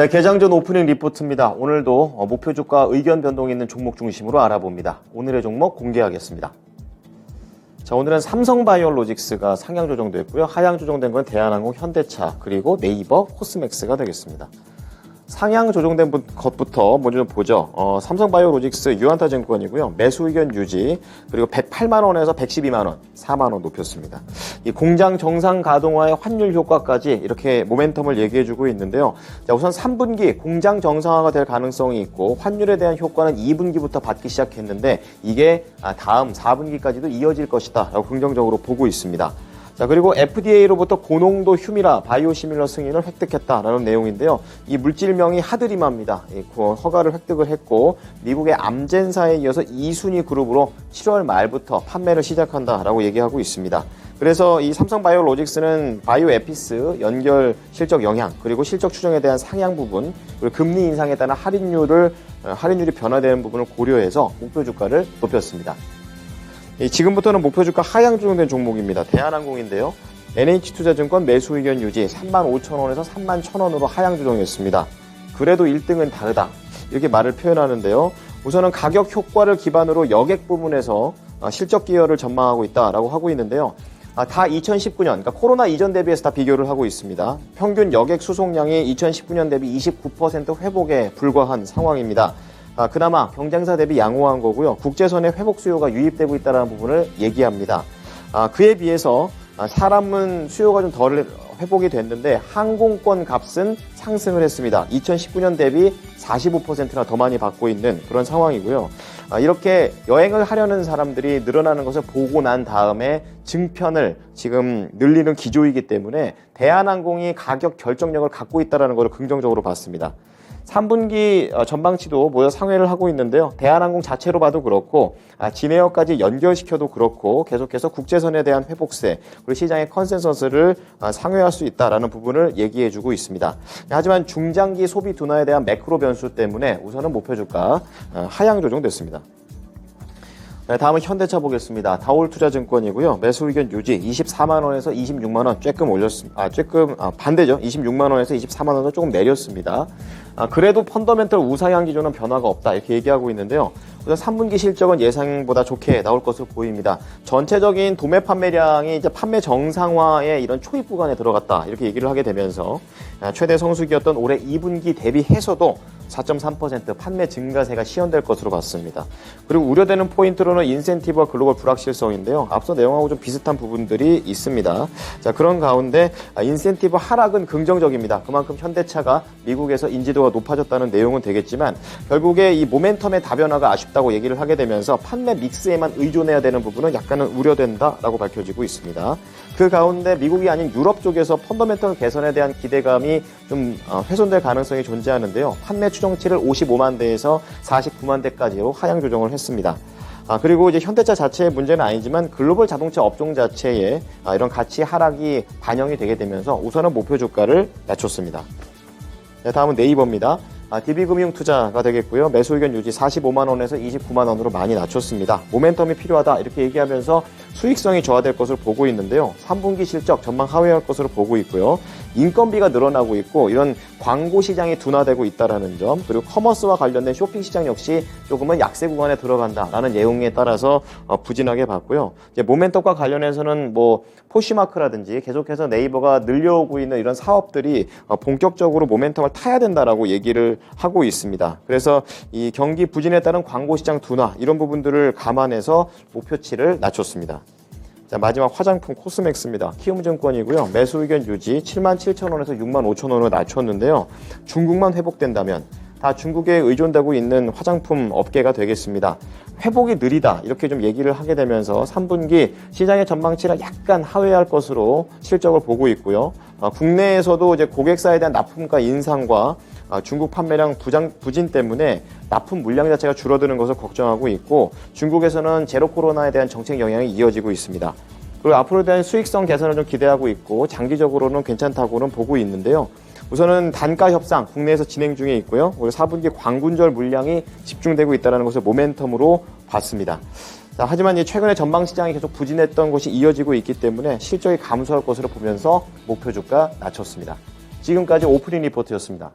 네, 개장 전 오프닝 리포트입니다. 오늘도 목표 주가 의견 변동이 있는 종목 중심으로 알아봅니다. 오늘의 종목 공개하겠습니다. 자, 오늘은 삼성바이오로직스가 상향 조정됐고요. 하향 조정된 건 대한항공, 현대차, 그리고 네이버, 코스맥스가 되겠습니다. 상향 조정된 것부터 먼저 좀 보죠. 삼성바이오로직스 유한타증권이고요. 매수 의견 유지, 그리고 108만 원에서 112만 원, 4만 원 높였습니다. 이 공장 정상 가동화의 환율 효과까지 이렇게 모멘텀을 얘기해주고 있는데요. 자, 우선 3분기 공장 정상화가 될 가능성이 있고 환율에 대한 효과는 2분기부터 받기 시작했는데 이게 다음 4분기까지도 이어질 것이다 라고 긍정적으로 보고 있습니다. 자, 그리고 FDA로부터 고농도 휴미라 바이오시밀러 승인을 획득했다라는 내용인데요. 이 물질명이 하드리마입니다. 허가를 획득을 했고 미국의 암젠사에 이어서 2순위 그룹으로 7월 말부터 판매를 시작한다라고 얘기하고 있습니다. 그래서 이 삼성바이오로직스는 바이오에피스 연결 실적 영향, 그리고 실적 추정에 대한 상향 부분, 그리고 금리 인상에 따른 할인율이 변화되는 부분을 고려해서 목표 주가를 높였습니다. 지금부터는 목표 주가 하향 조정된 종목입니다. 대한항공인데요. NH투자증권 매수 의견 유지 35,000원에서 31,000원으로 하향 조정했습니다. 그래도 1등은 다르다. 이렇게 말을 표현하는데요. 우선은 가격 효과를 기반으로 여객 부분에서 실적 기여를 전망하고 있다라고 하고 있는데요. 다 2019년, 그러니까 코로나 이전 대비해서 다 비교를 하고 있습니다. 평균 여객 수송량이 2019년 대비 29% 회복에 불과한 상황입니다. 그나마 경쟁사 대비 양호한 거고요. 국제선의 회복 수요가 유입되고 있다는 부분을 얘기합니다. 그에 비해서 사람은 수요가 좀 덜 회복이 됐는데 항공권 값은 상승을 했습니다. 2019년 대비 45%나 더 많이 받고 있는 그런 상황이고요. 이렇게 여행을 하려는 사람들이 늘어나는 것을 보고 난 다음에 증편을 지금 늘리는 기조이기 때문에 대한항공이 가격 결정력을 갖고 있다는 것을 긍정적으로 봤습니다. 3분기 전망치도 모여 상회를 하고 있는데요. 대한항공 자체로 봐도 그렇고 진에어까지 연결시켜도 그렇고 계속해서 국제선에 대한 회복세 그리고 시장의 컨센서스를 상회할 수 있다는 부분을 얘기해주고 있습니다. 하지만 중장기 소비 둔화에 대한 매크로 변수 때문에 우선은 목표 주가 하향 조정됐습니다. 네, 다음은 현대차 보겠습니다. 다올투자증권이고요. 매수 의견 유지 24만 원에서 26만 원 조금 올렸습니다. 반대죠. 26만 원에서 24만 원을 조금 내렸습니다. 그래도 펀더멘털 우상향 기조는 변화가 없다 이렇게 얘기하고 있는데요. 우선 3분기 실적은 예상보다 좋게 나올 것으로 보입니다. 전체적인 도매 판매량이 이제 판매 정상화의 이런 초입 구간에 들어갔다 이렇게 얘기를 하게 되면서 최대 성수기였던 올해 2분기 대비해서도 4.3% 판매 증가세가 시현될 것으로 봤습니다. 그리고 우려되는 포인트로는 인센티브와 글로벌 불확실성인데요. 앞서 내용하고 좀 비슷한 부분들이 있습니다. 자, 그런 가운데 인센티브 하락은 긍정적입니다. 그만큼 현대차가 미국에서 인지도가 높아졌다는 내용은 되겠지만 결국에 이 모멘텀의 다변화가 아쉽다고 얘기를 하게 되면서 판매 믹스에만 의존해야 되는 부분은 약간은 우려된다라고 밝혀지고 있습니다. 그 가운데 미국이 아닌 유럽 쪽에서 펀더멘털 개선에 대한 기대감이 좀 훼손될 가능성이 존재하는데요. 판매 추정치를 55만 대에서 49만 대까지로 하향 조정을 했습니다. 그리고 이제 현대차 자체의 문제는 아니지만 글로벌 자동차 업종 자체에 이런 가치 하락이 반영이 되게 되면서 우선은 목표 주가를 낮췄습니다. 네, 다음은 네이버입니다. DB금융투자가 되겠고요. 매수 의견 유지 45만 원에서 29만 원으로 많이 낮췄습니다. 모멘텀이 필요하다 이렇게 얘기하면서 수익성이 저하될 것으로 보고 있는데요. 3분기 실적 전망 하회할 것으로 보고 있고요. 인건비가 늘어나고 있고 이런 광고 시장이 둔화되고 있다는 점, 그리고 커머스와 관련된 쇼핑 시장 역시 조금은 약세 구간에 들어간다라는 내용에 따라서 부진하게 봤고요. 이제 모멘텀과 관련해서는 뭐 포시마크라든지 계속해서 네이버가 늘려오고 있는 이런 사업들이 본격적으로 모멘텀을 타야 된다라고 얘기를 하고 있습니다. 그래서 이 경기 부진에 따른 광고 시장 둔화 이런 부분들을 감안해서 목표치를 낮췄습니다. 자, 마지막 화장품 코스맥스입니다. 키움증권이고요. 매수 의견 유지 77,000원에서 65,000원으로 낮췄는데요. 중국만 회복된다면 다 중국에 의존되고 있는 화장품 업계가 되겠습니다. 회복이 느리다 이렇게 좀 얘기를 하게 되면서 3분기 시장의 전망치를 약간 하회할 것으로 실적을 보고 있고요. 국내에서도 이제 고객사에 대한 납품가 인상과 중국 판매량 부진 때문에 납품 물량 자체가 줄어드는 것을 걱정하고 있고 중국에서는 제로 코로나에 대한 정책 영향이 이어지고 있습니다. 그리고 앞으로에 대한 수익성 개선을 좀 기대하고 있고 장기적으로는 괜찮다고는 보고 있는데요. 우선은 단가 협상 국내에서 진행 중에 있고요. 올해 4분기 광군절 물량이 집중되고 있다는 것을 모멘텀으로 봤습니다. 자, 하지만 최근에 전방 시장이 계속 부진했던 것이 이어지고 있기 때문에 실적이 감소할 것으로 보면서 목표 주가 낮췄습니다. 지금까지 오프닝 리포트였습니다.